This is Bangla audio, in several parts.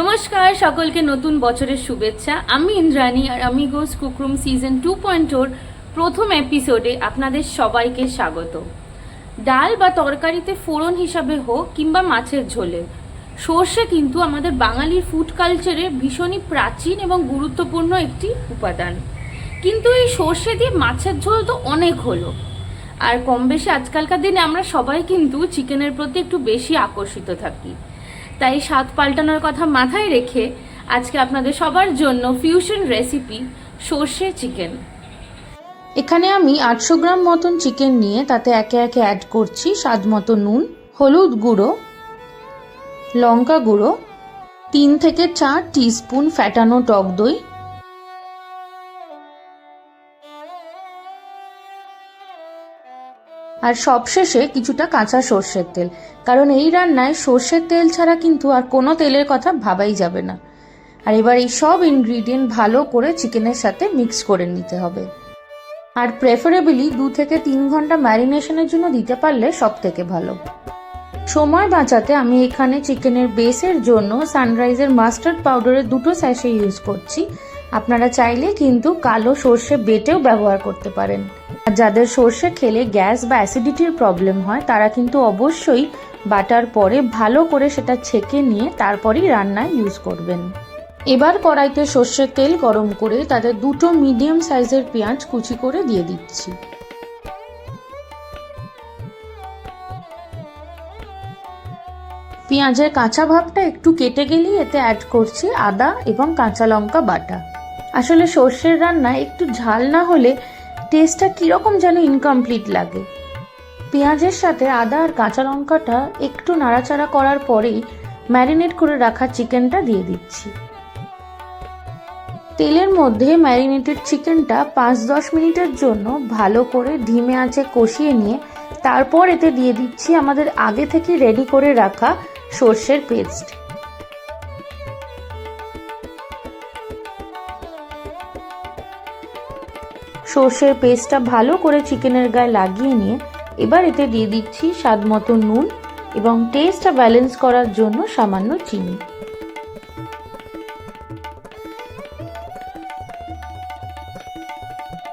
নমস্কার সকলকে নতুন বছরের শুভেচ্ছা। আমি ইন্দ্রাণী আর আমিগোস কুকরুম সিজন 2.0 প্রথম এপিসোডে আপনাদের সবাইকে স্বাগত। ডাল বা তরকারিতে ফোড়ন হিসাবে হোক কিংবা মাছের ঝোলে, সর্ষে কিন্তু আমাদের বাঙালির ফুড কালচারে ভীষণই প্রাচীন এবং গুরুত্বপূর্ণ একটি উপাদান। কিন্তু এই সর্ষে দিয়ে মাছের ঝোল তো অনেক হলো, আর কম বেশি আজকালকার দিনে আমরা সবাই কিন্তু চিকেনের প্রতি একটু বেশি আকর্ষিত থাকি। তাই স্বাদ পাল্টানোর কথা মাথায় রেখে আজকে আপনাদের সবার জন্য ফিউশন রেসিপি সর্ষে চিকেন। এখানে আমি 800 গ্রাম মতন চিকেন নিয়ে তাতে একে একে অ্যাড করছি স্বাদ মতো নুন, হলুদ গুঁড়ো, লঙ্কা গুঁড়ো, 3 থেকে 4 টিস্পুন ফ্যাটানো টক দই, আর সবশেষে কিছুটা কাঁচা সর্ষের তেল, কারণ এই রান্নায় সর্ষের তেল ছাড়া কিন্তু আর কোনো তেলের কথা ভাবাই যাবে না। আর এবার এই সব ইনগ্রিডিয়েন্ট ভালো করে চিকেনের সাথে মিক্স করে নিতে হবে, আর প্রেফারেবলি 2 থেকে 3 ঘন্টা ম্যারিনেশনের জন্য দিতে পারলে সব থেকে ভালো। সময় বাঁচাতে আমি এখানে চিকেনের বেসের জন্য সানরাইজের মাস্টার্ড পাউডারের 2 স্যাশে ইউজ করছি। আপনারা চাইলে কিন্তু কালো সর্ষে বেটেও ব্যবহার করতে পারেন। আর যাদের সর্ষে খেলে গ্যাস বা অ্যাসিডিটির প্রবলেম হয় তারা কিন্তু অবশ্যই বাটার পরে ভালো করে সেটা ছেঁকে নিয়ে তারপরেই রান্নায় ইউজ করবেন। এবার কড়াইতে সর্ষের তেল গরম করে তাতে 2 মিডিয়াম সাইজের পেঁয়াজ কুচি করে দিয়ে দিচ্ছি। পেঁয়াজের কাঁচা ভাবটা একটু কেটে গেলেই এতে অ্যাড করছি আদা এবং কাঁচা লঙ্কা বাটা। আসলে সর্ষের রান্নায় একটু ঝাল না হলে টেস্টটা কীরকম যেন ইনকমপ্লিট লাগে। পেঁয়াজের সাথে আদা আর কাঁচা লঙ্কাটা একটু নাড়াচাড়া করার পরেই ম্যারিনেট করে রাখা চিকেনটা দিয়ে দিচ্ছি। তেলের মধ্যে ম্যারিনেটেড চিকেনটা 5-10 মিনিটের জন্য ভালো করে ধিমে আঁচে কষিয়ে নিয়ে তারপর এতে দিয়ে দিচ্ছি আমাদের আগে থেকে রেডি করে রাখা সর্ষের পেস্ট। সর্ষের পেস্টটা ভালো করে চিকেনের গায়ে লাগিয়ে নিয়ে এবার এতে দিয়ে দিচ্ছি স্বাদ মতো নুন এবং টেস্টটা ব্যালেন্স করার জন্য সামান্য চিনি।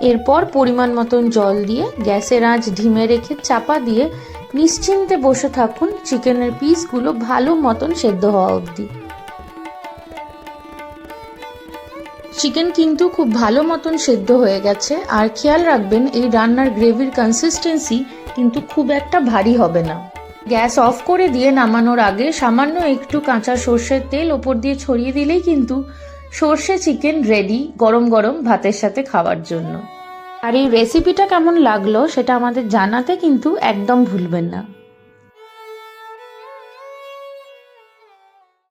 এরপর পরিমাণ মতন জল দিয়ে গ্যাসের আঁচ ধিমে রেখে চাপা দিয়ে নিশ্চিন্তে বসে থাকুন চিকেনের পিসগুলো ভালো মতন সেদ্ধ হওয়া অবধি। চিকেন কিন্তু খুব ভালো মতন সেদ্ধ হয়ে গেছে, আর খেয়াল রাখবেন এই রান্নার গ্রেভির কনসিস্টেন্সি কিন্তু খুব একটা ভারী হবে না। গ্যাস অফ করে দিয়ে নামানোর আগে সামান্য একটু কাঁচা সর্ষের তেল ওপর দিয়ে ছড়িয়ে দিলেই কিন্তু সর্ষে চিকেন রেডি গরম গরম ভাতের সাথে খাওয়ার জন্য। আর এই রেসিপিটা কেমন লাগলো সেটা আমাদের জানাতে কিন্তু একদম ভুলবেন না।